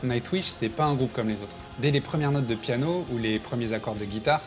Nightwish, c'est pas un groupe comme les autres. Dès les premières notes de piano ou les premiers accords de guitare,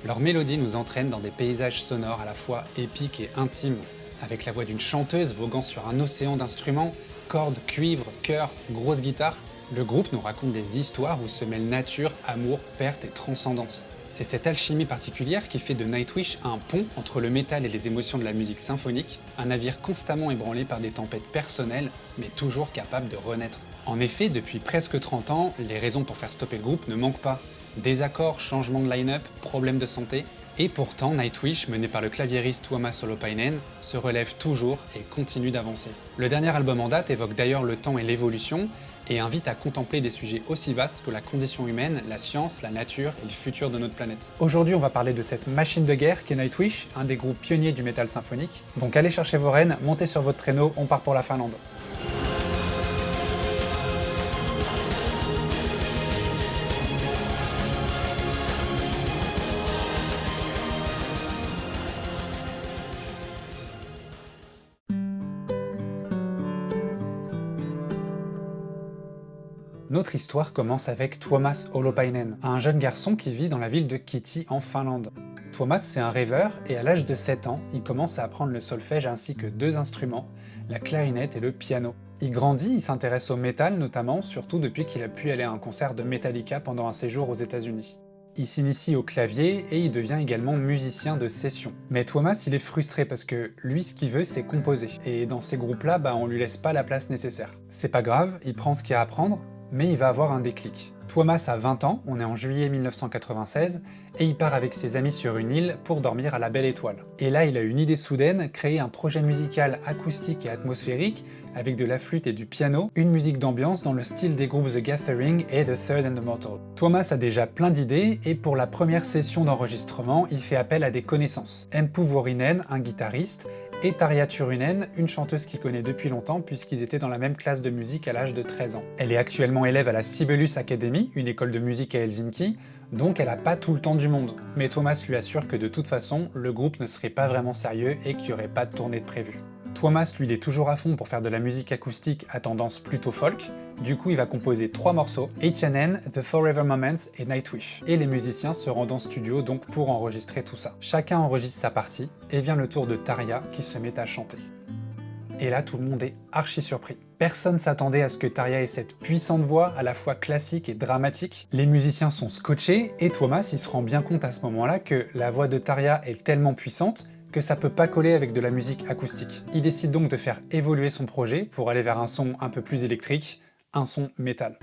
leur mélodie nous entraîne dans des paysages sonores à la fois épiques et intimes, avec la voix d'une chanteuse voguant sur un océan d'instruments, cordes, cuivre, chœurs, grosses guitares. Le groupe nous raconte des histoires où se mêlent nature, amour, perte et transcendance. C'est cette alchimie particulière qui fait de Nightwish un pont entre le métal et les émotions de la musique symphonique, un navire constamment ébranlé par des tempêtes personnelles, mais toujours capable de renaître. En effet, depuis presque 30 ans, les raisons pour faire stopper le groupe ne manquent pas. Désaccords, changements de line-up, problèmes de santé. Et pourtant, Nightwish, mené par le claviériste Tuomas Holopainen, se relève toujours et continue d'avancer. Le dernier album en date évoque d'ailleurs le temps et l'évolution, et invite à contempler des sujets aussi vastes que la condition humaine, la science, la nature et le futur de notre planète. Aujourd'hui, on va parler de cette machine de guerre qu'est Nightwish, un des groupes pionniers du métal symphonique. Donc allez chercher vos rênes, montez sur votre traîneau, on part pour la Finlande. Notre histoire commence avec Tuomas Holopainen, un jeune garçon qui vit dans la ville de Kiti en Finlande. Tuomas, c'est un rêveur et à l'âge de 7 ans, il commence à apprendre le solfège ainsi que 2 instruments, la clarinette et le piano. Il grandit, il s'intéresse au métal notamment, surtout depuis qu'il a pu aller à un concert de Metallica pendant un séjour aux États-Unis. Il s'initie au clavier et il devient également musicien de session. Mais Tuomas, il est frustré parce que lui, ce qu'il veut, c'est composer. Et dans ces groupes-là, on lui laisse pas la place nécessaire. C'est pas grave, il prend ce qu'il y a à apprendre, mais il va avoir un déclic. Tuomas a 20 ans, on est en juillet 1996, et il part avec ses amis sur une île pour dormir à la Belle Étoile. Et là, il a une idée soudaine, créer un projet musical acoustique et atmosphérique, avec de la flûte et du piano, une musique d'ambiance dans le style des groupes The Gathering et The Third and the Mortal. Tuomas a déjà plein d'idées, et pour la première session d'enregistrement, il fait appel à des connaissances. Empu Vuorinen, un guitariste, et Tarja Turunen, une chanteuse qu'il connaît depuis longtemps puisqu'ils étaient dans la même classe de musique à l'âge de 13 ans. Elle est actuellement élève à la Sibelius Academy, une école de musique à Helsinki, donc elle a pas tout le temps du monde. Mais Tuomas lui assure que de toute façon, le groupe ne serait pas vraiment sérieux et qu'il n'y aurait pas de tournée de prévue. Tuomas, lui, il est toujours à fond pour faire de la musique acoustique à tendance plutôt folk. Du coup, il va composer 3 morceaux, Etianen, The Forever Moments et Nightwish. Et les musiciens se rendent en studio donc pour enregistrer tout ça. Chacun enregistre sa partie, et vient le tour de Tarja qui se met à chanter. Et là, tout le monde est archi surpris. Personne s'attendait à ce que Tarja ait cette puissante voix, à la fois classique et dramatique. Les musiciens sont scotchés, et Tuomas, il se rend bien compte à ce moment-là que la voix de Tarja est tellement puissante que ça peut pas coller avec de la musique acoustique. Il décide donc de faire évoluer son projet pour aller vers un son un peu plus électrique, un son métal.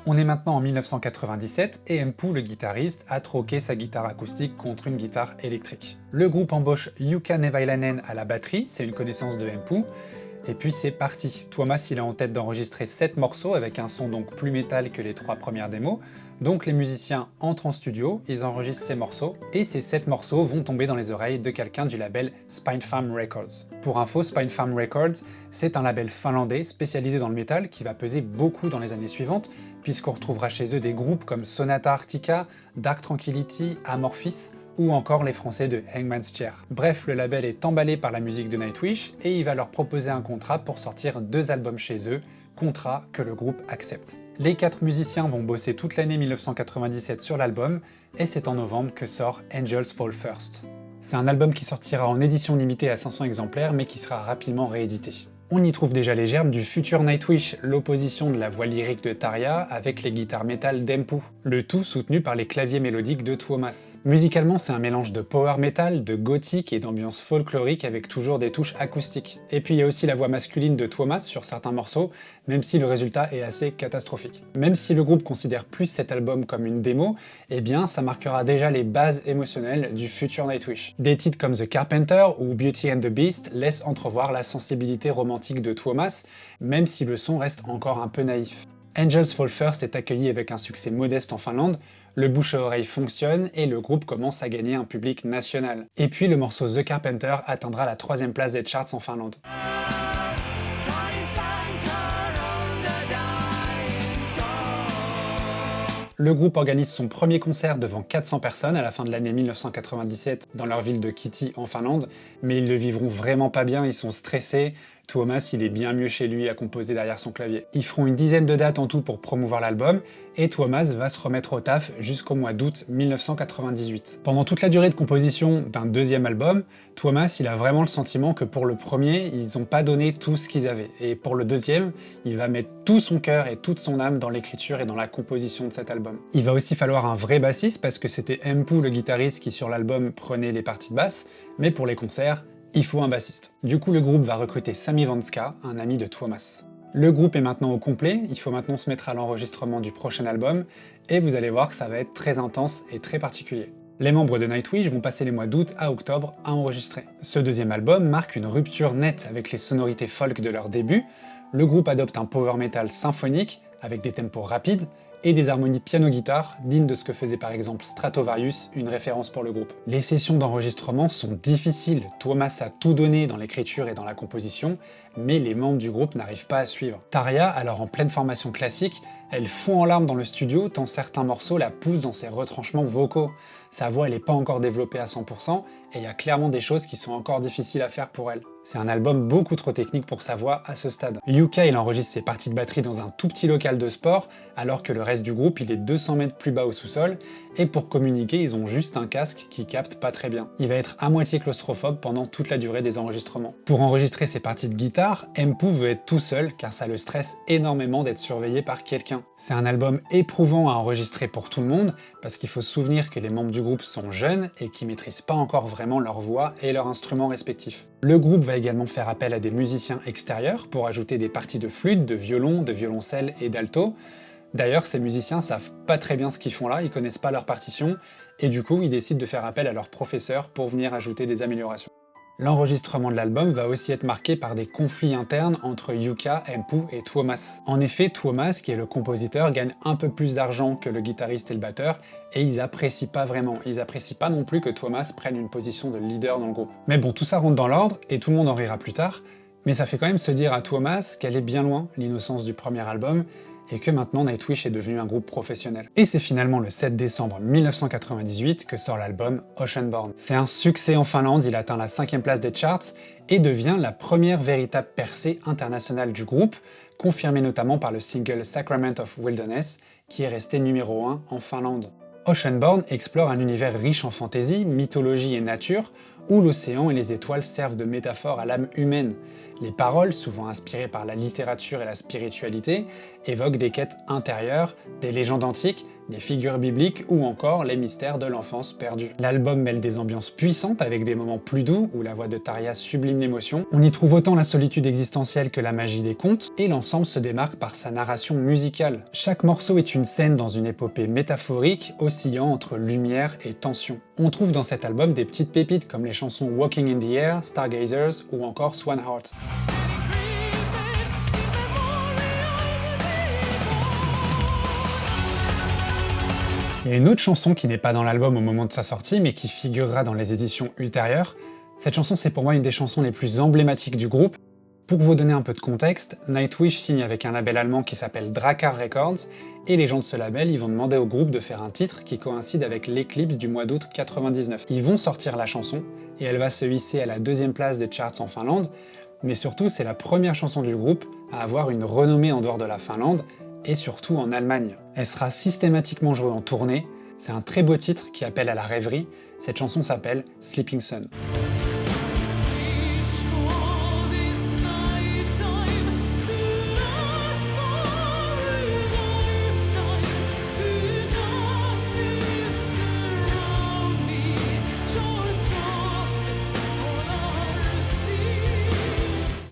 On est maintenant en 1997 et Empu, le guitariste, a troqué sa guitare acoustique contre une guitare électrique. Le groupe embauche Jukka Neväläinen à la batterie, c'est une connaissance de Empu, et puis c'est parti. Tuomas, il est en tête d'enregistrer 7 morceaux avec un son donc plus métal que les 3 premières démos, donc les musiciens entrent en studio, ils enregistrent ces morceaux, et ces 7 morceaux vont tomber dans les oreilles de quelqu'un du label Spinefarm Records. Pour info, Spinefarm Records, c'est un label finlandais spécialisé dans le métal qui va peser beaucoup dans les années suivantes, puisqu'on retrouvera chez eux des groupes comme Sonata Arctica, Dark Tranquillity, Amorphis, ou encore les Français de Hangman's Chair. Bref, le label est emballé par la musique de Nightwish et il va leur proposer un contrat pour sortir 2 albums chez eux, contrat que le groupe accepte. Les 4 musiciens vont bosser toute l'année 1997 sur l'album et c'est en novembre que sort Angels Fall First. C'est un album qui sortira en édition limitée à 500 exemplaires mais qui sera rapidement réédité. On y trouve déjà les germes du futur Nightwish, l'opposition de la voix lyrique de Tarja avec les guitares métal d'Empu, le tout soutenu par les claviers mélodiques de Tuomas. Musicalement, c'est un mélange de power metal, de gothique et d'ambiance folklorique avec toujours des touches acoustiques. Et puis il y a aussi la voix masculine de Tuomas sur certains morceaux, même si le résultat est assez catastrophique. Même si le groupe considère plus cet album comme une démo, eh bien ça marquera déjà les bases émotionnelles du futur Nightwish. Des titres comme The Carpenter ou Beauty and the Beast laissent entrevoir la sensibilité romantique de Tuomas, même si le son reste encore un peu naïf. Angels Fall First est accueilli avec un succès modeste en Finlande, le bouche à oreille fonctionne et le groupe commence à gagner un public national. Et puis le morceau The Carpenter atteindra la 3e place des charts en Finlande. Le groupe organise son premier concert devant 400 personnes à la fin de l'année 1997 dans leur ville de Kitee en Finlande, mais ils le vivront vraiment pas bien, ils sont stressés. Tuomas, il est bien mieux chez lui à composer derrière son clavier. Ils feront une dizaine de dates en tout pour promouvoir l'album, et Tuomas va se remettre au taf jusqu'au mois d'août 1998. Pendant toute la durée de composition d'un deuxième album, Tuomas, il a vraiment le sentiment que pour le premier, ils n'ont pas donné tout ce qu'ils avaient. Et pour le deuxième, il va mettre tout son cœur et toute son âme dans l'écriture et dans la composition de cet album. Il va aussi falloir un vrai bassiste, parce que c'était Empu, le guitariste, qui sur l'album prenait les parties de basse, mais pour les concerts, il faut un bassiste. Du coup, le groupe va recruter Sami Vanska, un ami de Tuomas. Le groupe est maintenant au complet, il faut maintenant se mettre à l'enregistrement du prochain album, et vous allez voir que ça va être très intense et très particulier. Les membres de Nightwish vont passer les mois d'août à octobre à enregistrer. Ce deuxième album marque une rupture nette avec les sonorités folk de leur début. Le groupe adopte un power metal symphonique, avec des tempos rapides, et des harmonies piano-guitare, dignes de ce que faisait par exemple Stratovarius, une référence pour le groupe. Les sessions d'enregistrement sont difficiles, Tuomas a tout donné dans l'écriture et dans la composition, mais les membres du groupe n'arrivent pas à suivre. Tarja, alors en pleine formation classique, elle fond en larmes dans le studio tant certains morceaux la poussent dans ses retranchements vocaux. Sa voix elle n'est pas encore développée à 100%, et il y a clairement des choses qui sont encore difficiles à faire pour elle. C'est un album beaucoup trop technique pour sa voix à ce stade. Yuka il enregistre ses parties de batterie dans un tout petit local de sport, alors que le reste du groupe il est 200 mètres plus bas au sous-sol, et pour communiquer ils ont juste un casque qui capte pas très bien. Il va être à moitié claustrophobe pendant toute la durée des enregistrements. Pour enregistrer ses parties de guitare, Empu veut être tout seul car ça le stresse énormément d'être surveillé par quelqu'un. C'est un album éprouvant à enregistrer pour tout le monde, parce qu'il faut se souvenir que les membres du groupe sont jeunes et qu'ils maîtrisent pas encore vraiment leur voix et leurs instruments respectifs. Le groupe va également faire appel à des musiciens extérieurs pour ajouter des parties de flûte, de violon, de violoncelle et d'alto. D'ailleurs, ces musiciens savent pas très bien ce qu'ils font là, ils connaissent pas leur partition, et du coup, ils décident de faire appel à leur professeur pour venir ajouter des améliorations. L'enregistrement de l'album va aussi être marqué par des conflits internes entre Yuka, Empu et Tuomas. En effet, Tuomas, qui est le compositeur, gagne un peu plus d'argent que le guitariste et le batteur, et ils apprécient pas vraiment. Ils apprécient pas non plus que Tuomas prenne une position de leader dans le groupe. Mais bon, tout ça rentre dans l'ordre, et tout le monde en rira plus tard, mais ça fait quand même se dire à Tuomas qu'elle est bien loin, l'innocence du premier album, et que maintenant Nightwish est devenu un groupe professionnel. Et c'est finalement le 7 décembre 1998 que sort l'album Oceanborn. C'est un succès en Finlande, il atteint la 5e place des charts et devient la première véritable percée internationale du groupe, confirmée notamment par le single Sacrament of Wilderness, qui est resté numéro 1 en Finlande. Oceanborn explore un univers riche en fantaisie, mythologie et nature, où l'océan et les étoiles servent de métaphore à l'âme humaine. Les paroles, souvent inspirées par la littérature et la spiritualité, évoquent des quêtes intérieures, des légendes antiques, des figures bibliques ou encore les mystères de l'enfance perdue. L'album mêle des ambiances puissantes avec des moments plus doux où la voix de Tarja sublime l'émotion. On y trouve autant la solitude existentielle que la magie des contes, et l'ensemble se démarque par sa narration musicale. Chaque morceau est une scène dans une épopée métaphorique oscillant entre lumière et tension. On trouve dans cet album des petites pépites comme les chansons Walking in the Air, Stargazers ou encore Swan Heart. Il y a une autre chanson qui n'est pas dans l'album au moment de sa sortie, mais qui figurera dans les éditions ultérieures. Cette chanson, c'est pour moi une des chansons les plus emblématiques du groupe. Pour vous donner un peu de contexte, Nightwish signe avec un label allemand qui s'appelle Drakkar Records, et les gens de ce label, ils vont demander au groupe de faire un titre qui coïncide avec l'éclipse du mois d'août 99. Ils vont sortir la chanson, et elle va se hisser à la 2e place des charts en Finlande, mais surtout c'est la première chanson du groupe à avoir une renommée en dehors de la Finlande, et surtout en Allemagne. Elle sera systématiquement jouée en tournée, c'est un très beau titre qui appelle à la rêverie, cette chanson s'appelle Sleeping Sun.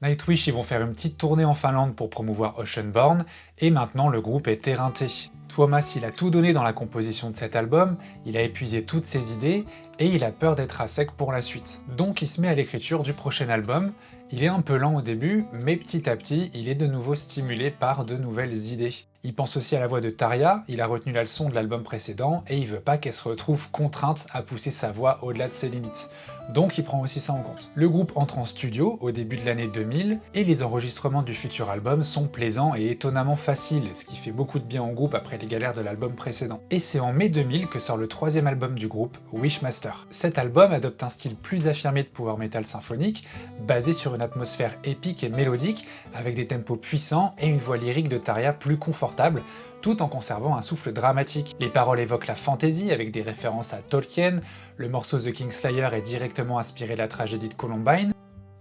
Nightwish, ils vont faire une petite tournée en Finlande pour promouvoir Oceanborn, et maintenant le groupe est éreinté. Tuomas, il a tout donné dans la composition de cet album, il a épuisé toutes ses idées, et il a peur d'être à sec pour la suite. Donc il se met à l'écriture du prochain album. Il est un peu lent au début, mais petit à petit, il est de nouveau stimulé par de nouvelles idées. Il pense aussi à la voix de Tarja, il a retenu la leçon de l'album précédent, et il veut pas qu'elle se retrouve contrainte à pousser sa voix au-delà de ses limites. donc il prend aussi ça en compte. Le groupe entre en studio au début de l'année 2000, et les enregistrements du futur album sont plaisants et étonnamment faciles, ce qui fait beaucoup de bien au groupe après les galères de l'album précédent. Et c'est en mai 2000 que sort le troisième album du groupe, Wishmaster. Cet album adopte un style plus affirmé de power metal symphonique, basé sur une atmosphère épique et mélodique, avec des tempos puissants et une voix lyrique de Tarja plus confortable, tout en conservant un souffle dramatique. Les paroles évoquent la fantasy avec des références à Tolkien, le morceau The Kingslayer est directement inspiré de la tragédie de Columbine,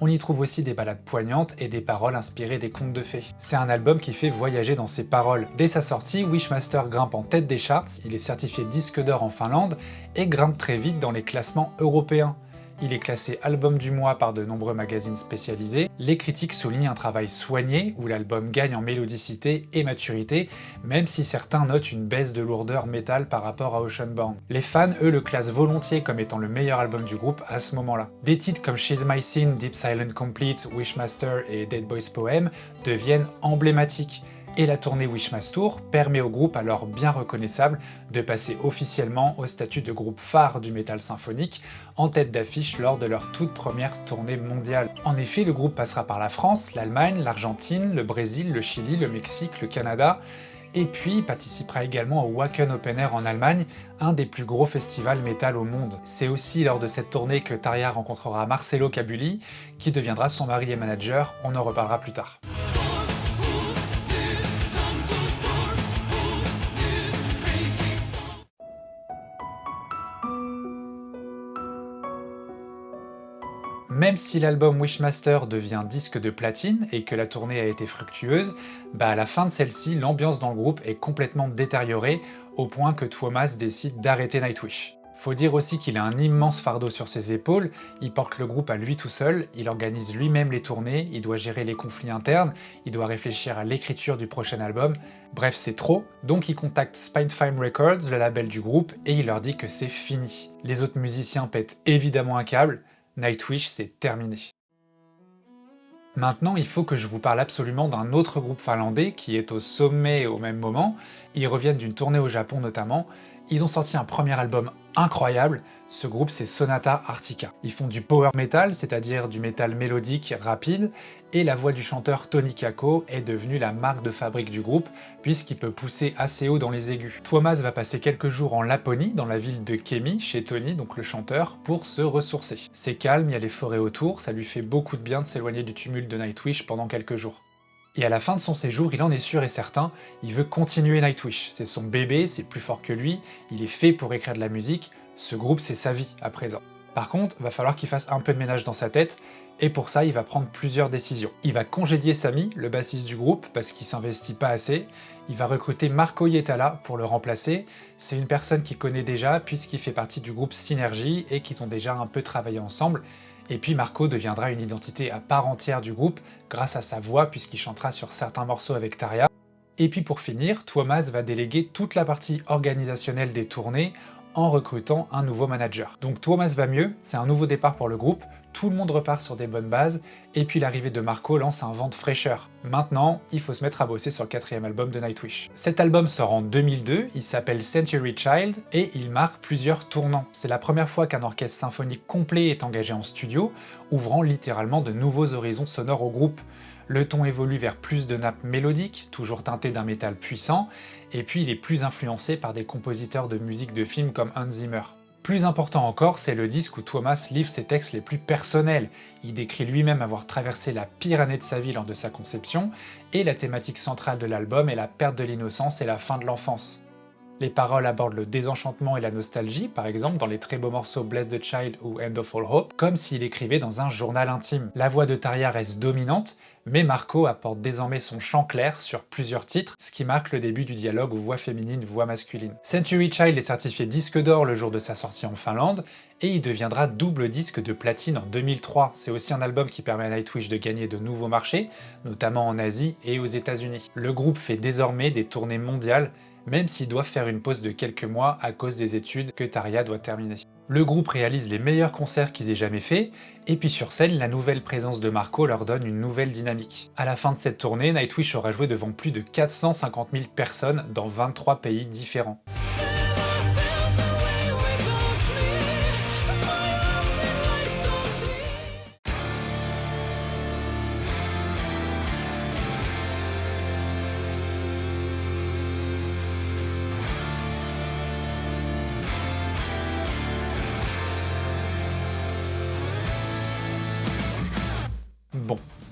on y trouve aussi des ballades poignantes et des paroles inspirées des contes de fées. C'est un album qui fait voyager dans ses paroles. Dès sa sortie, Wishmaster grimpe en tête des charts, il est certifié disque d'or en Finlande et grimpe très vite dans les classements européens. Il est classé album du mois par de nombreux magazines spécialisés. Les critiques soulignent un travail soigné où l'album gagne en mélodicité et maturité, même si certains notent une baisse de lourdeur métal par rapport à Oceanborn. Les fans, eux, le classent volontiers comme étant le meilleur album du groupe à ce moment-là. Des titres comme She's My Sin, Deep Silent Complete, Wishmaster et Dead Boys Poem deviennent emblématiques. Et la tournée Wishmaster permet au groupe, alors bien reconnaissable, de passer officiellement au statut de groupe phare du métal symphonique, en tête d'affiche lors de leur toute première tournée mondiale. En effet, le groupe passera par la France, l'Allemagne, l'Argentine, le Brésil, le Chili, le Mexique, le Canada, et puis participera également au Wacken Open Air en Allemagne, un des plus gros festivals métal au monde. C'est aussi lors de cette tournée que Tarja rencontrera Marcelo Cabulli, qui deviendra son mari et manager, on en reparlera plus tard. Même si l'album Wishmaster devient disque de platine et que la tournée a été fructueuse, à la fin de celle-ci, l'ambiance dans le groupe est complètement détériorée au point que Tuomas décide d'arrêter Nightwish. Faut dire aussi qu'il a un immense fardeau sur ses épaules, il porte le groupe à lui tout seul, il organise lui-même les tournées, il doit gérer les conflits internes, il doit réfléchir à l'écriture du prochain album, bref c'est trop, donc il contacte Spinefarm Records, le label du groupe, et il leur dit que c'est fini. Les autres musiciens pètent évidemment un câble, Nightwish, c'est terminé. Maintenant, il faut que je vous parle absolument d'un autre groupe finlandais qui est au sommet au même moment. Ils reviennent d'une tournée au Japon notamment. Ils ont sorti un premier album incroyable, ce groupe c'est Sonata Arctica. Ils font du power metal, c'est-à-dire du métal mélodique, rapide, et la voix du chanteur Tony Kakko est devenue la marque de fabrique du groupe, puisqu'il peut pousser assez haut dans les aigus. Tuomas va passer quelques jours en Laponie, dans la ville de Kemi, chez Tony, donc le chanteur, pour se ressourcer. C'est calme, il y a les forêts autour, ça lui fait beaucoup de bien de s'éloigner du tumulte de Nightwish pendant quelques jours. Et à la fin de son séjour, il en est sûr et certain, il veut continuer Nightwish. C'est son bébé, c'est plus fort que lui, il est fait pour écrire de la musique, ce groupe c'est sa vie à présent. Par contre, va falloir qu'il fasse un peu de ménage dans sa tête, et pour ça il va prendre plusieurs décisions. Il va congédier Sami, le bassiste du groupe, parce qu'il s'investit pas assez, il va recruter Marco Hietala pour le remplacer, c'est une personne qu'il connaît déjà puisqu'il fait partie du groupe Synergy et qu'ils ont déjà un peu travaillé ensemble, et puis Marco deviendra une identité à part entière du groupe grâce à sa voix puisqu'il chantera sur certains morceaux avec Tarja. Et puis pour finir, Tuomas va déléguer toute la partie organisationnelle des tournées en recrutant un nouveau manager. Donc Tuomas va mieux, c'est un nouveau départ pour le groupe, tout le monde repart sur des bonnes bases, et puis l'arrivée de Marco lance un vent de fraîcheur. Maintenant, il faut se mettre à bosser sur le quatrième album de Nightwish. Cet album sort en 2002, il s'appelle Century Child, et il marque plusieurs tournants. C'est la première fois qu'un orchestre symphonique complet est engagé en studio, ouvrant littéralement de nouveaux horizons sonores au groupe. Le ton évolue vers plus de nappes mélodiques, toujours teintées d'un métal puissant, et puis il est plus influencé par des compositeurs de musique de film comme Hans Zimmer. Plus important encore, c'est le disque où Tuomas livre ses textes les plus personnels. Il décrit lui-même avoir traversé la pire année de sa vie lors de sa conception, et la thématique centrale de l'album est la perte de l'innocence et la fin de l'enfance. Les paroles abordent le désenchantement et la nostalgie, par exemple dans les très beaux morceaux Bless the Child ou End of All Hope, comme s'il écrivait dans un journal intime. La voix de Tarja reste dominante, mais Marco apporte désormais son chant clair sur plusieurs titres, ce qui marque le début du dialogue voix féminine, voix masculine. Century Child est certifié disque d'or le jour de sa sortie en Finlande, et il deviendra double disque de platine en 2003. C'est aussi un album qui permet à Nightwish de gagner de nouveaux marchés, notamment en Asie et aux États-Unis. Le groupe fait désormais des tournées mondiales, même s'ils doivent faire une pause de quelques mois à cause des études que Tarja doit terminer. Le groupe réalise les meilleurs concerts qu'ils aient jamais faits, et puis sur scène, la nouvelle présence de Marco leur donne une nouvelle dynamique. À la fin de cette tournée, Nightwish aura joué devant plus de 450 000 personnes dans 23 pays différents.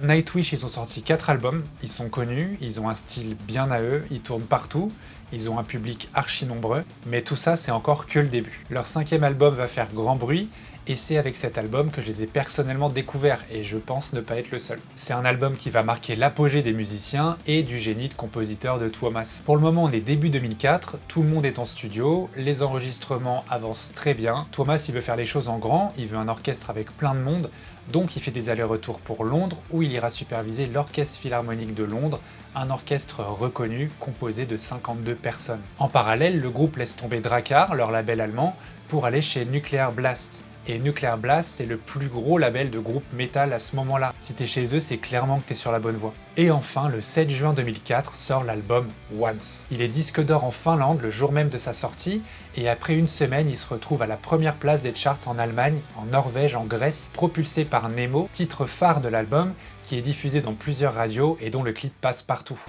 Nightwish, ils ont sorti 4 albums, ils sont connus, ils ont un style bien à eux, ils tournent partout, ils ont un public archi nombreux, mais tout ça c'est encore que le début. Leur 5e album va faire grand bruit, et c'est avec cet album que je les ai personnellement découverts, et je pense ne pas être le seul. C'est un album qui va marquer l'apogée des musiciens et du génie de compositeur de Tuomas. Pour le moment on est début 2004, tout le monde est en studio, les enregistrements avancent très bien. Tuomas il veut faire les choses en grand, il veut un orchestre avec plein de monde, donc il fait des allers-retours pour Londres où il ira superviser l'Orchestre Philharmonique de Londres, un orchestre reconnu composé de 52 personnes. En parallèle, le groupe laisse tomber Drakkar, leur label allemand, pour aller chez Nuclear Blast. Et Nuclear Blast, c'est le plus gros label de groupe métal à ce moment-là. Si t'es chez eux, c'est clairement que t'es sur la bonne voie. Et enfin, le 7 juin 2004 sort l'album Once. Il est disque d'or en Finlande le jour même de sa sortie, et après une semaine, il se retrouve à la première place des charts en Allemagne, en Norvège, en Grèce, propulsé par Nemo, titre phare de l'album, qui est diffusé dans plusieurs radios et dont le clip passe partout.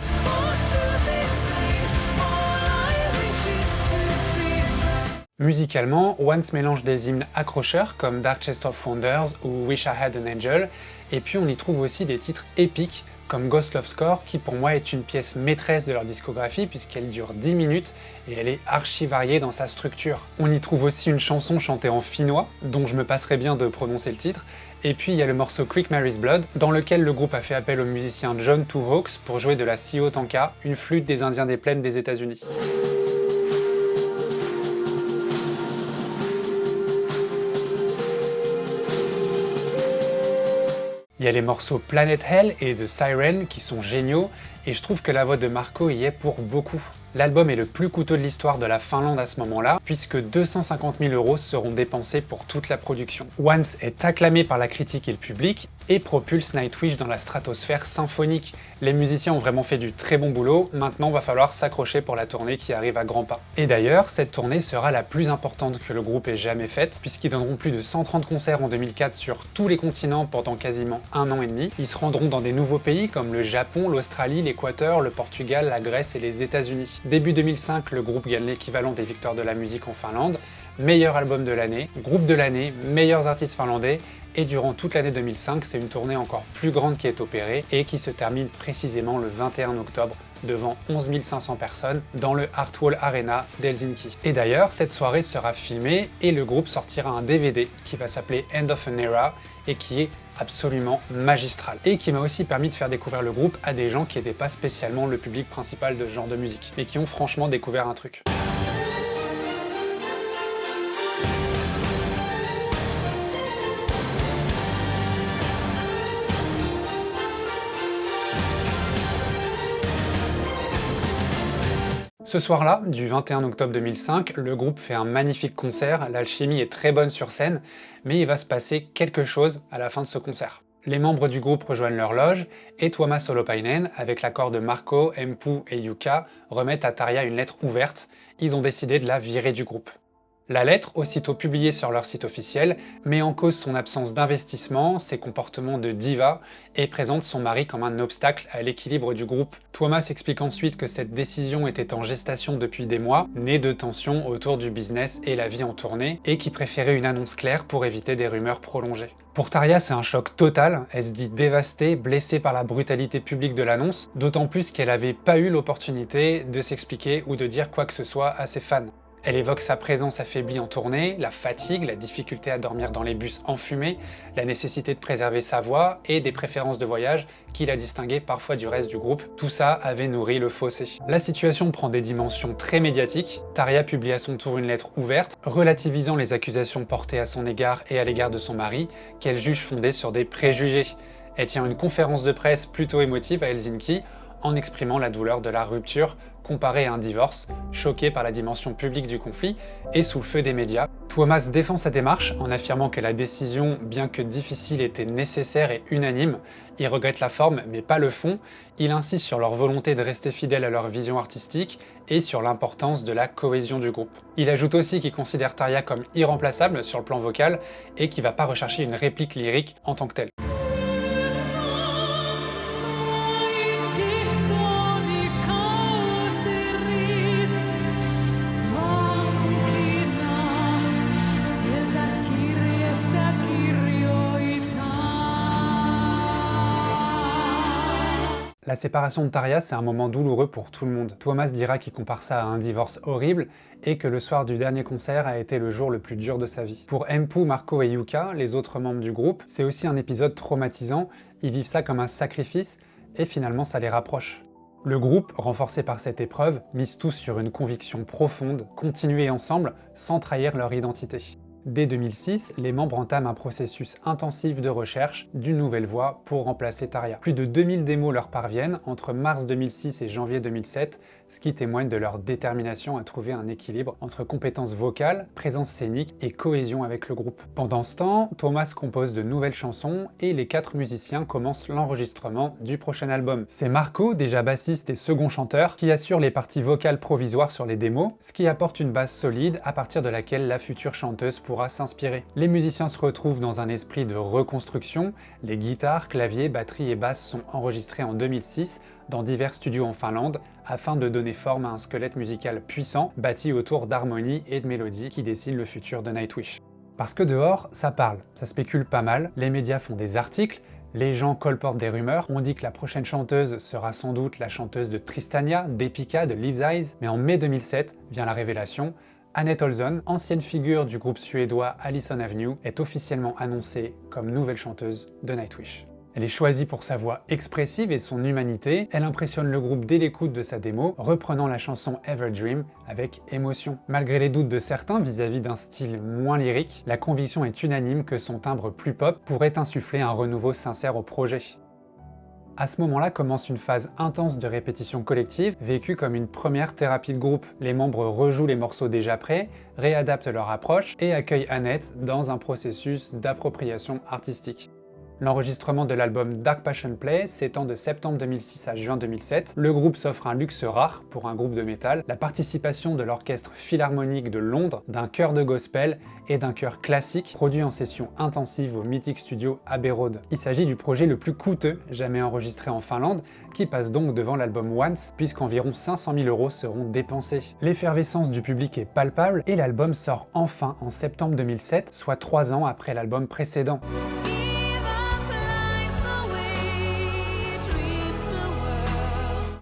Musicalement, Once mélange des hymnes accrocheurs comme Dark Chest of Wonders ou Wish I Had an Angel, et puis on y trouve aussi des titres épiques comme Ghost Love Score, qui pour moi est une pièce maîtresse de leur discographie puisqu'elle dure 10 minutes et elle est archi variée dans sa structure. On y trouve aussi une chanson chantée en finnois, dont je me passerai bien de prononcer le titre, et puis il y a le morceau Quick Mary's Blood, dans lequel le groupe a fait appel au musicien John Two Hawks pour jouer de la siyo-tanka, une flûte des Indiens des plaines des États-Unis. Il y a les morceaux Planet Hell et The Siren qui sont géniaux, et je trouve que la voix de Marco y est pour beaucoup. L'album est le plus coûteux de l'histoire de la Finlande à ce moment-là, puisque 250 000 € seront dépensés pour toute la production. Once est acclamé par la critique et le public, et propulse Nightwish dans la stratosphère symphonique. Les musiciens ont vraiment fait du très bon boulot, maintenant va falloir s'accrocher pour la tournée qui arrive à grands pas. Et d'ailleurs, cette tournée sera la plus importante que le groupe ait jamais faite, puisqu'ils donneront plus de 130 concerts en 2004 sur tous les continents pendant quasiment 1 an et demi. Ils se rendront dans des nouveaux pays comme le Japon, l'Australie, l'Équateur, le Portugal, la Grèce et les États-Unis. Début 2005, le groupe gagne l'équivalent des victoires de la musique en Finlande, meilleur album de l'année, groupe de l'année, meilleurs artistes finlandais, et durant toute l'année 2005, c'est une tournée encore plus grande qui est opérée et qui se termine précisément le 21 octobre devant 11 500 personnes dans le Hartwall Arena d'Helsinki. Et d'ailleurs, cette soirée sera filmée et le groupe sortira un DVD qui va s'appeler End of an Era et qui est absolument magistral. Et qui m'a aussi permis de faire découvrir le groupe à des gens qui n'étaient pas spécialement le public principal de ce genre de musique, mais qui ont franchement découvert un truc. Ce soir-là, du 21 octobre 2005, le groupe fait un magnifique concert, l'alchimie est très bonne sur scène, mais il va se passer quelque chose à la fin de ce concert. Les membres du groupe rejoignent leur loge, et Tuomas Holopainen, avec l'accord de Marco, Empu et Jukka, remettent à Tarja une lettre ouverte. Ils ont décidé de la virer du groupe. La lettre, aussitôt publiée sur leur site officiel, met en cause son absence d'investissement, ses comportements de diva, et présente son mari comme un obstacle à l'équilibre du groupe. Tuomas explique ensuite que cette décision était en gestation depuis des mois, née de tensions autour du business et la vie en tournée, et qui préférait une annonce claire pour éviter des rumeurs prolongées. Pour Tarja, c'est un choc total, elle se dit dévastée, blessée par la brutalité publique de l'annonce, d'autant plus qu'elle n'avait pas eu l'opportunité de s'expliquer ou de dire quoi que ce soit à ses fans. Elle évoque sa présence affaiblie en tournée, la fatigue, la difficulté à dormir dans les bus enfumés, la nécessité de préserver sa voix et des préférences de voyage qui la distinguaient parfois du reste du groupe. Tout ça avait nourri le fossé. La situation prend des dimensions très médiatiques. Tarja publie à son tour une lettre ouverte, relativisant les accusations portées à son égard et à l'égard de son mari, qu'elle juge fondées sur des préjugés. Elle tient une conférence de presse plutôt émotive à Helsinki, en exprimant la douleur de la rupture comparée à un divorce, choquée par la dimension publique du conflit et sous le feu des médias. Tuomas défend sa démarche en affirmant que la décision, bien que difficile, était nécessaire et unanime. Il regrette la forme mais pas le fond. Il insiste sur leur volonté de rester fidèles à leur vision artistique et sur l'importance de la cohésion du groupe. Il ajoute aussi qu'il considère Tarja comme irremplaçable sur le plan vocal et qu'il ne va pas rechercher une réplique lyrique en tant que telle. La séparation de Tarja, c'est un moment douloureux pour tout le monde. Thomas dira qu'il compare ça à un divorce horrible et que le soir du dernier concert a été le jour le plus dur de sa vie. Pour Empu, Marco et Yuka, les autres membres du groupe, c'est aussi un épisode traumatisant, ils vivent ça comme un sacrifice et finalement ça les rapproche. Le groupe, renforcé par cette épreuve, mise tous sur une conviction profonde, continuer ensemble sans trahir leur identité. Dès 2006, les membres entament un processus intensif de recherche d'une nouvelle voix pour remplacer Tarja. Plus de 2000 démos leur parviennent entre mars 2006 et janvier 2007, ce qui témoigne de leur détermination à trouver un équilibre entre compétences vocales, présence scénique et cohésion avec le groupe. Pendant ce temps, Thomas compose de nouvelles chansons et les 4 musiciens commencent l'enregistrement du prochain album. C'est Marco, déjà bassiste et second chanteur, qui assure les parties vocales provisoires sur les démos, ce qui apporte une base solide à partir de laquelle la future chanteuse pourra s'inspirer. Les musiciens se retrouvent dans un esprit de reconstruction, les guitares, claviers, batteries et basses sont enregistrés en 2006 dans divers studios en Finlande afin de donner forme à un squelette musical puissant bâti autour d'harmonies et de mélodies qui dessinent le futur de Nightwish. Parce que dehors, ça parle, ça spécule pas mal, les médias font des articles, les gens colportent des rumeurs, on dit que la prochaine chanteuse sera sans doute la chanteuse de Tristania, d'Epica, de Leaves' Eyes, mais en mai 2007 vient la révélation. Annette Olsson, ancienne figure du groupe suédois Allison Avenue, est officiellement annoncée comme nouvelle chanteuse de Nightwish. Elle est choisie pour sa voix expressive et son humanité, elle impressionne le groupe dès l'écoute de sa démo, reprenant la chanson Ever Dream avec émotion. Malgré les doutes de certains vis-à-vis d'un style moins lyrique, la conviction est unanime que son timbre plus pop pourrait insuffler un renouveau sincère au projet. À ce moment-là commence une phase intense de répétition collective, vécue comme une première thérapie de groupe. Les membres rejouent les morceaux déjà prêts, réadaptent leur approche et accueillent Annette dans un processus d'appropriation artistique. L'enregistrement de l'album Dark Passion Play s'étend de septembre 2006 à juin 2007. Le groupe s'offre un luxe rare pour un groupe de métal, la participation de l'Orchestre Philharmonique de Londres, d'un chœur de gospel et d'un chœur classique produit en session intensive au mythique studio Abbey Road. Il s'agit du projet le plus coûteux jamais enregistré en Finlande, qui passe donc devant l'album Once, puisqu'environ 500 000 € seront dépensés. L'effervescence du public est palpable et l'album sort enfin en septembre 2007, soit 3 ans après l'album précédent.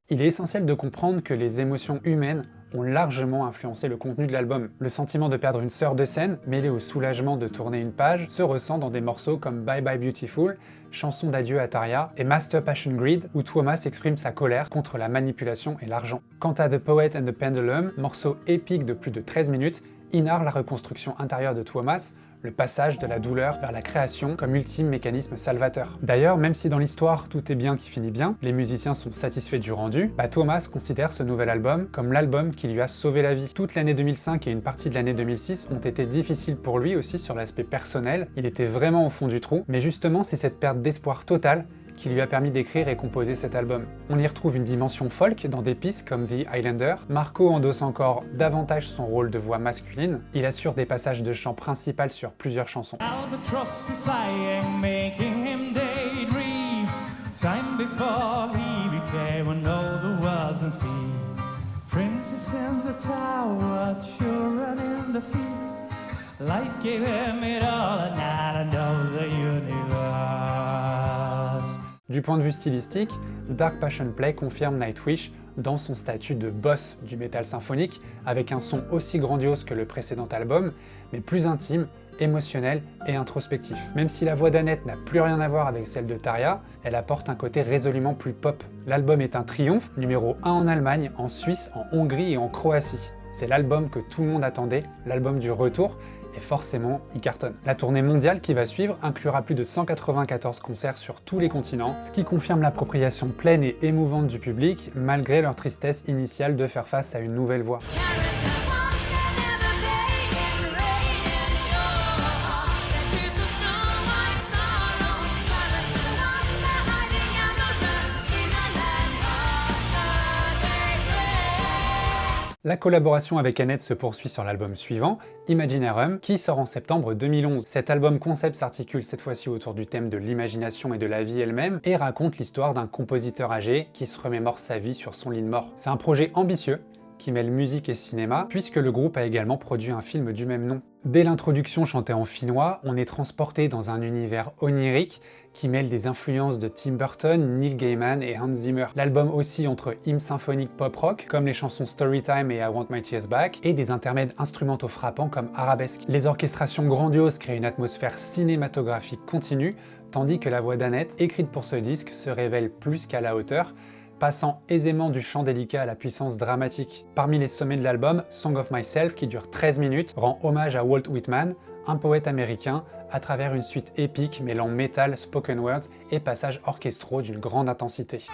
Il est essentiel de comprendre que les émotions humaines ont largement influencé le contenu de l'album. Le sentiment de perdre une sœur de scène, mêlé au soulagement de tourner une page, se ressent dans des morceaux comme Bye Bye Beautiful, chanson d'adieu à Tarja, et Master Passion Greed, où Thomas exprime sa colère contre la manipulation et l'argent. Quant à The Poet and the Pendulum, morceau épique de plus de 13 minutes, il narre la reconstruction intérieure de Thomas, le passage de la douleur vers la création comme ultime mécanisme salvateur. D'ailleurs, même si dans l'histoire tout est bien qui finit bien, les musiciens sont satisfaits du rendu, Thomas considère ce nouvel album comme l'album qui lui a sauvé la vie. Toute l'année 2005 et une partie de l'année 2006 ont été difficiles pour lui aussi sur l'aspect personnel, il était vraiment au fond du trou, mais justement c'est cette perte d'espoir totale qui lui a permis d'écrire et composer cet album. On y retrouve une dimension folk dans des pistes comme The Highlander. Marco endosse encore davantage son rôle de voix masculine. Il assure des passages de chant principal sur plusieurs chansons. Du point de vue stylistique, Dark Passion Play confirme Nightwish dans son statut de boss du métal symphonique, avec un son aussi grandiose que le précédent album, mais plus intime, émotionnel et introspectif. Même si la voix d'Annette n'a plus rien à voir avec celle de Tarja, elle apporte un côté résolument plus pop. L'album est un triomphe, numéro 1 en Allemagne, en Suisse, en Hongrie et en Croatie. C'est l'album que tout le monde attendait, l'album du retour, et forcément, il cartonne. La tournée mondiale qui va suivre inclura plus de 194 concerts sur tous les continents, ce qui confirme l'appropriation pleine et émouvante du public, malgré leur tristesse initiale de faire face à une nouvelle voix. La collaboration avec Annette se poursuit sur l'album suivant, Imaginarium, qui sort en septembre 2011. Cet album concept s'articule cette fois-ci autour du thème de l'imagination et de la vie elle-même, et raconte l'histoire d'un compositeur âgé qui se remémore sa vie sur son lit de mort. C'est un projet ambitieux, qui mêle musique et cinéma, puisque le groupe a également produit un film du même nom. Dès l'introduction chantée en finnois, on est transporté dans un univers onirique qui mêle des influences de Tim Burton, Neil Gaiman et Hans Zimmer. L'album oscille entre hymnes symphoniques pop-rock, comme les chansons Storytime et I Want My Tears Back, et des intermèdes instrumentaux frappants comme Arabesque. Les orchestrations grandioses créent une atmosphère cinématographique continue, tandis que la voix d'Annette, écrite pour ce disque, se révèle plus qu'à la hauteur, passant aisément du chant délicat à la puissance dramatique. Parmi les sommets de l'album, Song of Myself, qui dure 13 minutes, rend hommage à Walt Whitman, un poète américain, à travers une suite épique mêlant métal, spoken words et passages orchestraux d'une grande intensité.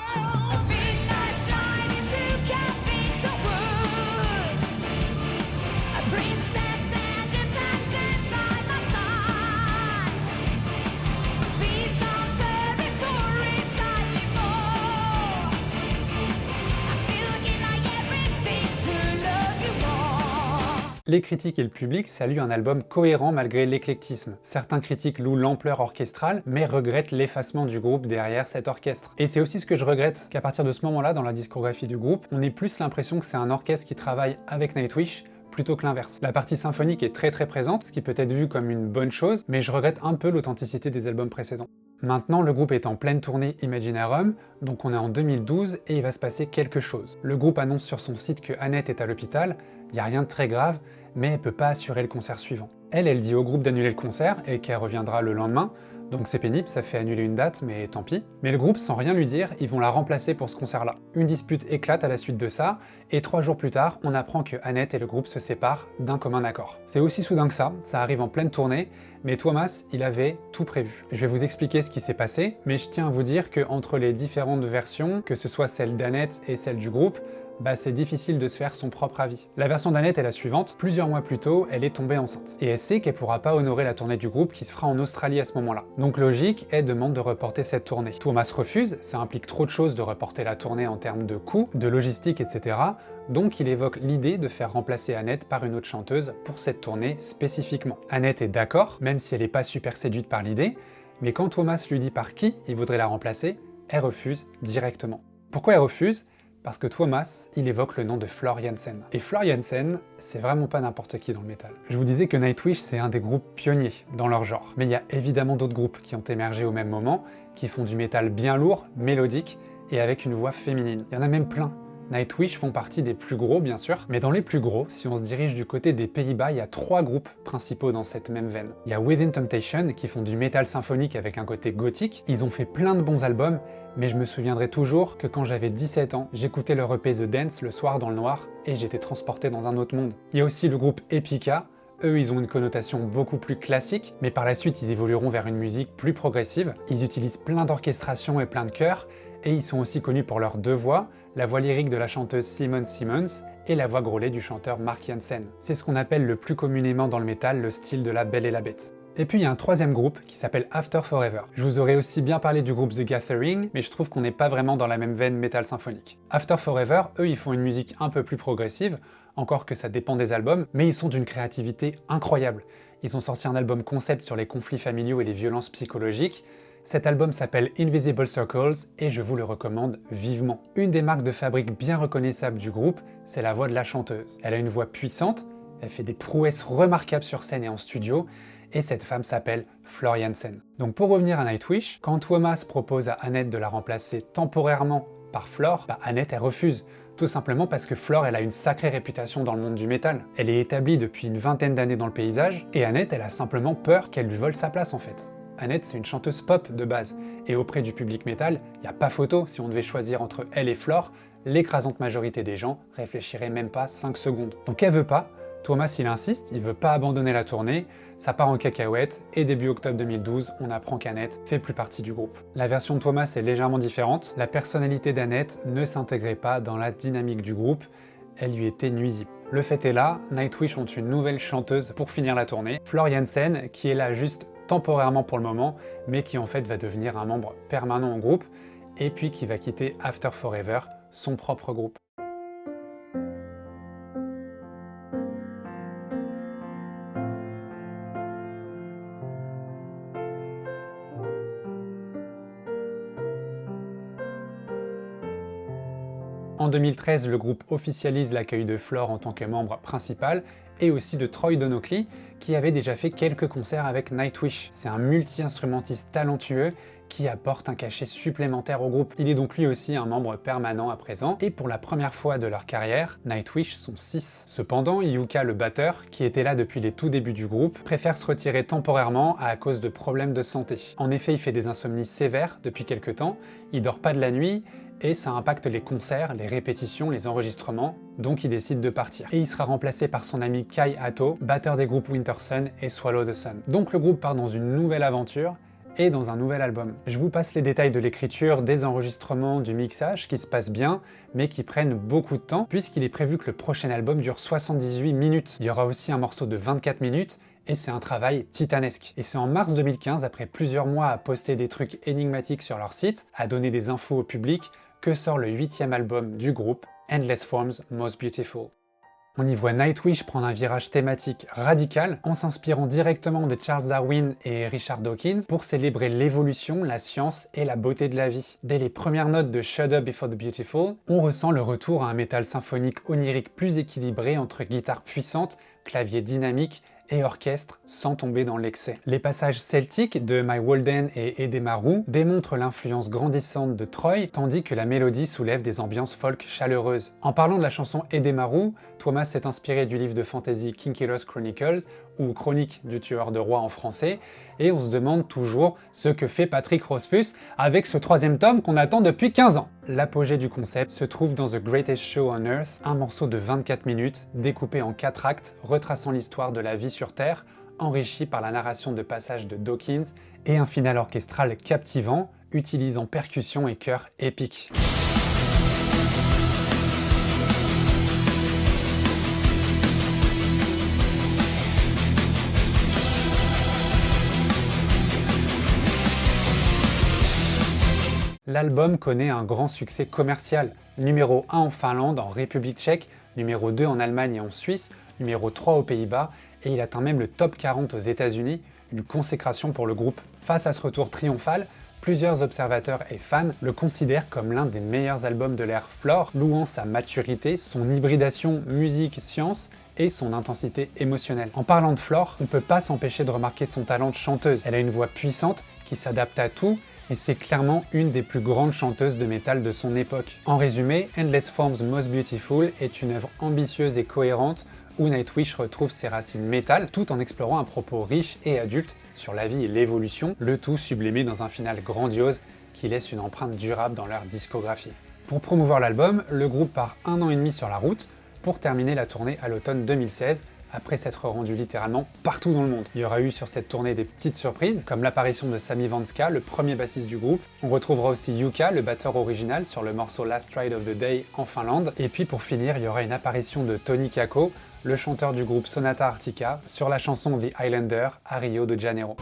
Les critiques et le public saluent un album cohérent malgré l'éclectisme. Certains critiques louent l'ampleur orchestrale, mais regrettent l'effacement du groupe derrière cet orchestre. Et c'est aussi ce que je regrette, qu'à partir de ce moment-là, dans la discographie du groupe, on ait plus l'impression que c'est un orchestre qui travaille avec Nightwish, plutôt que l'inverse. La partie symphonique est très présente, ce qui peut être vu comme une bonne chose, mais je regrette un peu l'authenticité des albums précédents. Maintenant, le groupe est en pleine tournée Imaginarium, donc on est en 2012 et il va se passer quelque chose. Le groupe annonce sur son site que Annette est à l'hôpital, il n'y a rien de très grave, mais elle peut pas assurer le concert suivant. Elle dit au groupe d'annuler le concert et qu'elle reviendra le lendemain, donc c'est pénible, ça fait annuler une date, mais tant pis. Mais le groupe, sans rien lui dire, ils vont la remplacer pour ce concert-là. Une dispute éclate à la suite de ça, et 3 jours plus tard, on apprend que Annette et le groupe se séparent d'un commun accord. C'est aussi soudain que ça arrive en pleine tournée, mais Thomas, il avait tout prévu. Je vais vous expliquer ce qui s'est passé, mais je tiens à vous dire que entre les différentes versions, que ce soit celle d'Annette et celle du groupe, c'est difficile de se faire son propre avis. La version d'Annette est la suivante. Plusieurs mois plus tôt, elle est tombée enceinte. Et elle sait qu'elle pourra pas honorer la tournée du groupe qui se fera en Australie à ce moment-là. Donc logique, elle demande de reporter cette tournée. Thomas refuse, ça implique trop de choses de reporter la tournée en termes de coûts, de logistique, etc. Donc il évoque l'idée de faire remplacer Annette par une autre chanteuse pour cette tournée spécifiquement. Annette est d'accord, même si elle n'est pas super séduite par l'idée, mais quand Thomas lui dit par qui il voudrait la remplacer, elle refuse directement. Pourquoi elle refuse ? Parce que Thomas, il évoque le nom de Floor Jansen. Et Floor Jansen, c'est vraiment pas n'importe qui dans le métal. Je vous disais que Nightwish, c'est un des groupes pionniers dans leur genre. Mais il y a évidemment d'autres groupes qui ont émergé au même moment, qui font du métal bien lourd, mélodique, et avec une voix féminine. Il y en a même plein. Nightwish font partie des plus gros, bien sûr, mais dans les plus gros, si on se dirige du côté des Pays-Bas, il y a 3 groupes principaux dans cette même veine. Il y a Within Temptation, qui font du métal symphonique avec un côté gothique. Ils ont fait plein de bons albums, mais je me souviendrai toujours que quand j'avais 17 ans, j'écoutais leur EP The Dance le soir dans le noir, et j'étais transporté dans un autre monde. Il y a aussi le groupe Epica. Eux, ils ont une connotation beaucoup plus classique, mais par la suite, ils évolueront vers une musique plus progressive. Ils utilisent plein d'orchestrations et plein de chœurs, et ils sont aussi connus pour leurs 2 voix, la voix lyrique de la chanteuse Simone Simmons et la voix grôlée du chanteur Mark Jansen. C'est ce qu'on appelle le plus communément dans le métal le style de la Belle et la Bête. Et puis il y a un 3e groupe qui s'appelle After Forever. Je vous aurais aussi bien parlé du groupe The Gathering, mais je trouve qu'on n'est pas vraiment dans la même veine métal symphonique. After Forever, eux, ils font une musique un peu plus progressive, encore que ça dépend des albums, mais ils sont d'une créativité incroyable. Ils ont sorti un album concept sur les conflits familiaux et les violences psychologiques. Cet album s'appelle Invisible Circles et je vous le recommande vivement. Une des marques de fabrique bien reconnaissables du groupe, c'est la voix de la chanteuse. Elle a une voix puissante, elle fait des prouesses remarquables sur scène et en studio, et cette femme s'appelle Floor Jansen. Donc pour revenir à Nightwish, quand Thomas propose à Annette de la remplacer temporairement par Floor, Annette elle refuse. Tout simplement parce que Floor elle a une sacrée réputation dans le monde du métal. Elle est établie depuis une vingtaine d'années dans le paysage, et Annette elle a simplement peur qu'elle lui vole sa place en fait. Annette, c'est une chanteuse pop de base, et auprès du public métal, il n'y a pas photo. Si on devait choisir entre elle et Floor, l'écrasante majorité des gens réfléchiraient même pas 5 secondes. Donc elle veut pas, Thomas il insiste, il veut pas abandonner la tournée, ça part en cacahuète, et début octobre 2012, on apprend qu'Annette fait plus partie du groupe. La version de Thomas est légèrement différente, la personnalité d'Annette ne s'intégrait pas dans la dynamique du groupe, elle lui était nuisible. Le fait est là, Nightwish ont une nouvelle chanteuse pour finir la tournée, Floor Jansen, qui est là juste temporairement pour le moment, mais qui en fait va devenir un membre permanent au groupe, et puis qui va quitter After Forever, son propre groupe. En 2013, le groupe officialise l'accueil de Flor en tant que membre principal, et aussi de Troy Donockley, qui avait déjà fait quelques concerts avec Nightwish. C'est un multi-instrumentiste talentueux qui apporte un cachet supplémentaire au groupe. Il est donc lui aussi un membre permanent à présent, et pour la première fois de leur carrière, Nightwish sont 6. Cependant, Yuka, le batteur, qui était là depuis les tout débuts du groupe, préfère se retirer temporairement à cause de problèmes de santé. En effet, il fait des insomnies sévères depuis quelques temps, il dort pas de la nuit, et ça impacte les concerts, les répétitions, les enregistrements, donc il décide de partir. Et il sera remplacé par son ami Kai Hato, batteur des groupes Wintersun et Swallow the Sun. Donc le groupe part dans une nouvelle aventure, et dans un nouvel album. Je vous passe les détails de l'écriture, des enregistrements, du mixage, qui se passent bien, mais qui prennent beaucoup de temps, puisqu'il est prévu que le prochain album dure 78 minutes. Il y aura aussi un morceau de 24 minutes, et c'est un travail titanesque. Et c'est en mars 2015, après plusieurs mois à poster des trucs énigmatiques sur leur site, à donner des infos au public, que sort le 8e album du groupe, Endless Forms Most Beautiful. On y voit Nightwish prendre un virage thématique radical en s'inspirant directement de Charles Darwin et Richard Dawkins pour célébrer l'évolution, la science et la beauté de la vie. Dès les premières notes de Shut Up Before the Beautiful, on ressent le retour à un métal symphonique onirique plus équilibré entre guitare puissante, clavier dynamique et orchestre sans tomber dans l'excès. Les passages celtiques de My Walden et Edemaru démontrent l'influence grandissante de Troy, tandis que la mélodie soulève des ambiances folk chaleureuses. En parlant de la chanson Edemaru, Thomas s'est inspiré du livre de fantasy Kinky Lost Chronicles, ou Chronique du tueur de roi en français, et on se demande toujours ce que fait Patrick Rothfuss avec ce 3e tome qu'on attend depuis 15 ans. L'apogée du concept se trouve dans The Greatest Show on Earth, un morceau de 24 minutes, découpé en 4 actes, retraçant l'histoire de la vie sur Terre, enrichi par la narration de passages de Dawkins, et un final orchestral captivant, utilisant percussions et chœurs épiques. L'album connaît un grand succès commercial, numéro 1 en Finlande, en République tchèque, numéro 2 en Allemagne et en Suisse, numéro 3 aux Pays-Bas, et il atteint même le top 40 aux États-Unis, une consécration pour le groupe. Face à ce retour triomphal, plusieurs observateurs et fans le considèrent comme l'un des meilleurs albums de l'ère Flor, louant sa maturité, son hybridation musique-science et son intensité émotionnelle. En parlant de Flor, on ne peut pas s'empêcher de remarquer son talent de chanteuse. Elle a une voix puissante qui s'adapte à tout, et c'est clairement une des plus grandes chanteuses de métal de son époque. En résumé, Endless Forms Most Beautiful est une œuvre ambitieuse et cohérente où Nightwish retrouve ses racines métal tout en explorant un propos riche et adulte sur la vie et l'évolution, le tout sublimé dans un final grandiose qui laisse une empreinte durable dans leur discographie. Pour promouvoir l'album, le groupe part 1 an et demi sur la route pour terminer la tournée à l'automne 2016, après s'être rendu littéralement partout dans le monde. Il y aura eu sur cette tournée des petites surprises, comme l'apparition de Sami Vanska, le premier bassiste du groupe. On retrouvera aussi Yuka, le batteur original, sur le morceau Last Ride of the Day en Finlande. Et puis pour finir, il y aura une apparition de Tony Kakko, le chanteur du groupe Sonata Arctica, sur la chanson The Islander à Rio de Janeiro.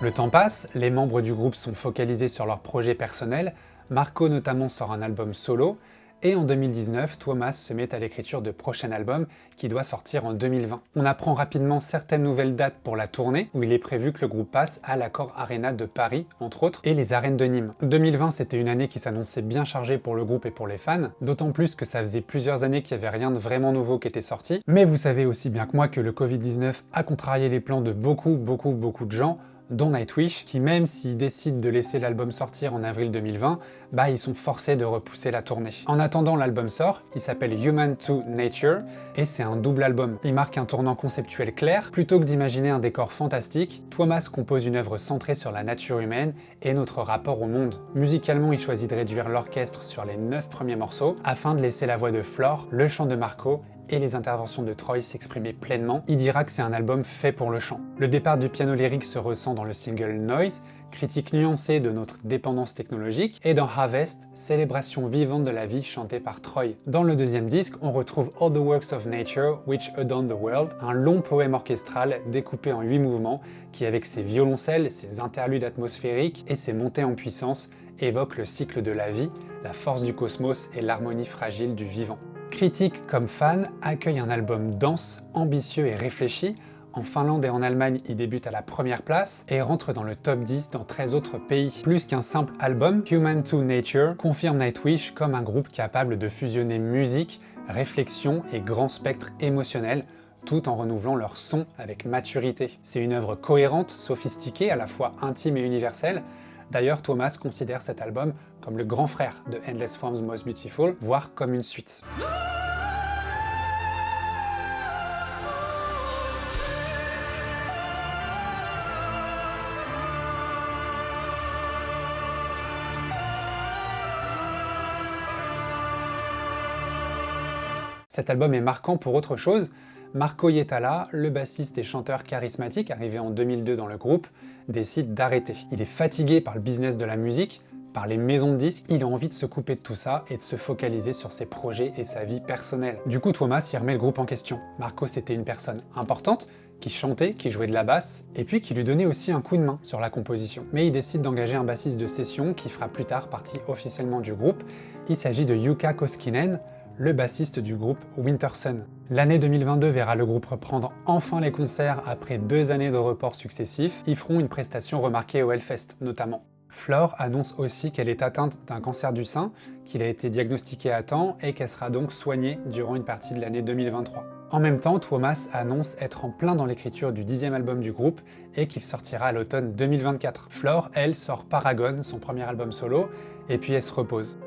Le temps passe, les membres du groupe sont focalisés sur leurs projets personnels, Marco notamment sort un album solo, et en 2019, Thomas se met à l'écriture de prochain album qui doit sortir en 2020. On apprend rapidement certaines nouvelles dates pour la tournée, où il est prévu que le groupe passe à l'Accor Arena de Paris, entre autres, et les arènes de Nîmes. 2020, c'était une année qui s'annonçait bien chargée pour le groupe et pour les fans, d'autant plus que ça faisait plusieurs années qu'il n'y avait rien de vraiment nouveau qui était sorti. Mais vous savez aussi bien que moi que le Covid-19 a contrarié les plans de beaucoup de gens, dont Nightwish, qui même s'ils décident de laisser l'album sortir en avril 2020, ils sont forcés de repousser la tournée. En attendant, l'album sort, il s'appelle Human to Nature, et c'est un double album. Il marque un tournant conceptuel clair. Plutôt que d'imaginer un décor fantastique, Thomas compose une œuvre centrée sur la nature humaine et notre rapport au monde. Musicalement, il choisit de réduire l'orchestre sur les 9 premiers morceaux, afin de laisser la voix de Floor, le chant de Marco et les interventions de Troy s'exprimer pleinement. Il dira que c'est un album fait pour le chant. Le départ du piano lyrique se ressent dans le single Noise, critique nuancée de notre dépendance technologique, et dans Harvest, célébration vivante de la vie chantée par Troy. Dans le deuxième disque, on retrouve All the Works of Nature which Adorn the World, un long poème orchestral découpé en 8 mouvements qui, avec ses violoncelles, ses interludes atmosphériques et ses montées en puissance, évoque le cycle de la vie, la force du cosmos et l'harmonie fragile du vivant. Critiques comme fans accueillent un album dense, ambitieux et réfléchi. En Finlande et en Allemagne, il débute à la première place et rentre dans le top 10 dans 13 autres pays. Plus qu'un simple album, Human to Nature confirme Nightwish comme un groupe capable de fusionner musique, réflexion et grand spectre émotionnel, tout en renouvelant leur son avec maturité. C'est une œuvre cohérente, sophistiquée, à la fois intime et universelle. D'ailleurs, Thomas considère cet album comme le grand frère de Endless Forms Most Beautiful, voire comme une suite. Cet album est marquant pour autre chose. Marco Hietala, le bassiste et chanteur charismatique arrivé en 2002 dans le groupe, décide d'arrêter. Il est fatigué par le business de la musique, par les maisons de disques, il a envie de se couper de tout ça et de se focaliser sur ses projets et sa vie personnelle. Du coup, Thomas y remet le groupe en question. Marco, c'était une personne importante, qui chantait, qui jouait de la basse, et puis qui lui donnait aussi un coup de main sur la composition. Mais il décide d'engager un bassiste de session qui fera plus tard partie officiellement du groupe. Il s'agit de Jukka Koskinen, le bassiste du groupe Wintersun. L'année 2022 verra le groupe reprendre enfin les concerts après 2 années de reports successifs. Ils feront une prestation remarquée au Hellfest notamment. Floor annonce aussi qu'elle est atteinte d'un cancer du sein, qu'il a été diagnostiqué à temps et qu'elle sera donc soignée durant une partie de l'année 2023. En même temps, Thomas annonce être en plein dans l'écriture du 10e album du groupe et qu'il sortira à l'automne 2024. Floor, elle, sort Paragon, son premier album solo, et puis elle se repose.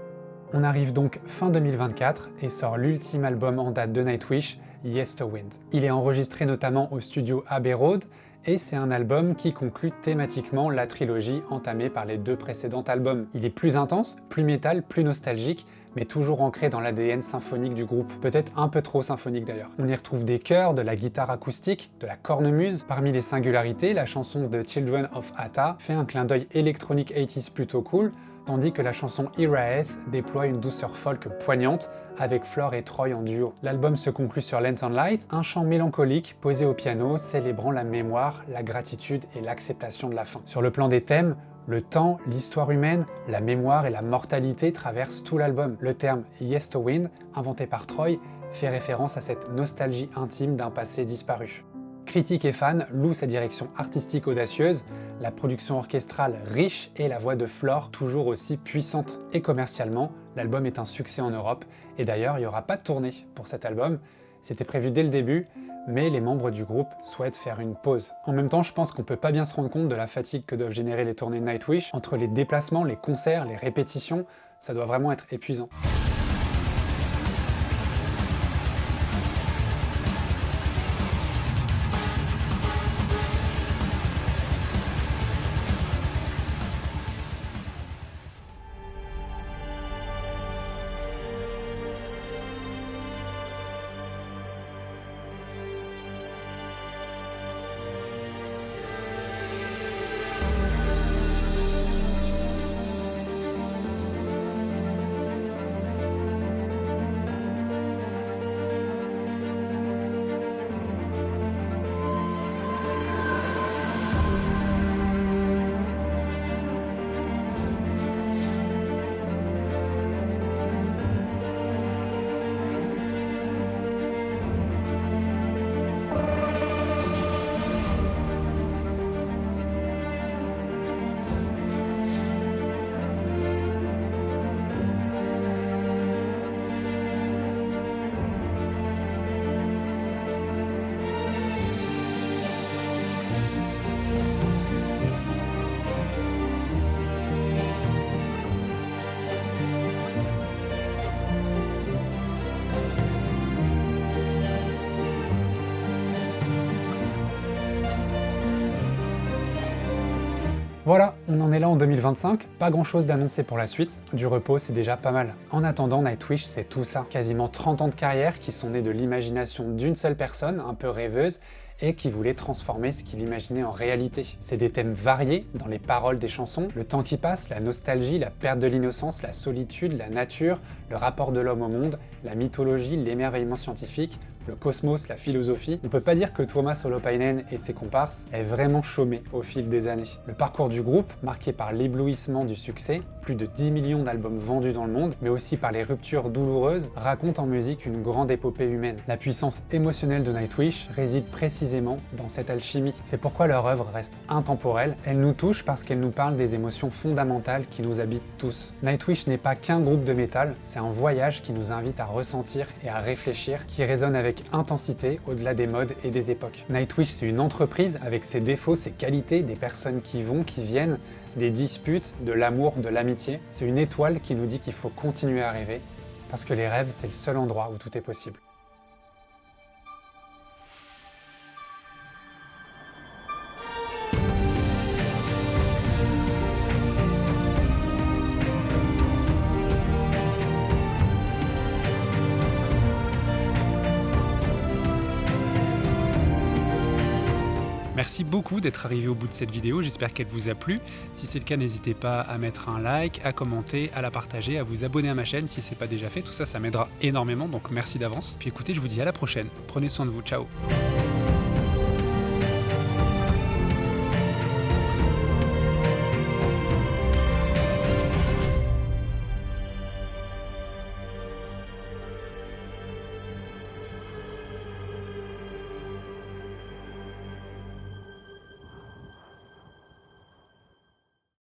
On arrive donc fin 2024 et sort l'ultime album en date de Nightwish, Yes to Wind. Il est enregistré notamment au studio Abbey Road et c'est un album qui conclut thématiquement la trilogie entamée par les 2 précédents albums. Il est plus intense, plus métal, plus nostalgique, mais toujours ancré dans l'ADN symphonique du groupe. Peut-être un peu trop symphonique d'ailleurs. On y retrouve des chœurs, de la guitare acoustique, de la cornemuse. Parmi les singularités, la chanson The Children of Ata fait un clin d'œil électronique 80s plutôt cool, tandis que la chanson Iraeth déploie une douceur folk poignante avec Floor et Troy en duo. L'album se conclut sur Lantern Light, un chant mélancolique posé au piano célébrant la mémoire, la gratitude et l'acceptation de la fin. Sur le plan des thèmes, le temps, l'histoire humaine, la mémoire et la mortalité traversent tout l'album. Le terme Yes to Wind, inventé par Troy, fait référence à cette nostalgie intime d'un passé disparu. Critiques et fans louent sa direction artistique audacieuse, la production orchestrale riche et la voix de Floor toujours aussi puissante. Et commercialement, l'album est un succès en Europe, et d'ailleurs il n'y aura pas de tournée pour cet album. C'était prévu dès le début, mais les membres du groupe souhaitent faire une pause. En même temps, je pense qu'on peut pas bien se rendre compte de la fatigue que doivent générer les tournées de Nightwish. Entre les déplacements, les concerts, les répétitions, ça doit vraiment être épuisant. Voilà, on en est là en 2025, pas grand chose d'annoncé pour la suite, du repos c'est déjà pas mal. En attendant, Nightwish c'est tout ça, quasiment 30 ans de carrière qui sont nés de l'imagination d'une seule personne, un peu rêveuse, et qui voulait transformer ce qu'il imaginait en réalité. C'est des thèmes variés dans les paroles des chansons, le temps qui passe, la nostalgie, la perte de l'innocence, la solitude, la nature, le rapport de l'homme au monde, la mythologie, l'émerveillement scientifique, le cosmos, la philosophie. On peut pas dire que Tuomas Holopainen et ses comparses aient vraiment chômé au fil des années. Le parcours du groupe, marqué par l'éblouissement du succès, plus de 10 millions d'albums vendus dans le monde, mais aussi par les ruptures douloureuses, raconte en musique une grande épopée humaine. La puissance émotionnelle de Nightwish réside précisément dans cette alchimie. C'est pourquoi leur œuvre reste intemporelle. Elle nous touche parce qu'elle nous parle des émotions fondamentales qui nous habitent tous. Nightwish n'est pas qu'un groupe de métal, c'est un voyage qui nous invite à ressentir et à réfléchir, qui résonne avec intensité au-delà des modes et des époques. Nightwish, c'est une entreprise avec ses défauts, ses qualités, des personnes qui vont, qui viennent, des disputes, de l'amour, de l'amitié. C'est une étoile qui nous dit qu'il faut continuer à rêver, parce que les rêves, c'est le seul endroit où tout est possible. Merci beaucoup d'être arrivé au bout de cette vidéo, j'espère qu'elle vous a plu. Si c'est le cas, n'hésitez pas à mettre un like, à commenter, à la partager, à vous abonner à ma chaîne si c'est pas déjà fait. Tout ça, ça m'aidera énormément, donc merci d'avance. Puis écoutez, je vous dis à la prochaine. Prenez soin de vous, ciao.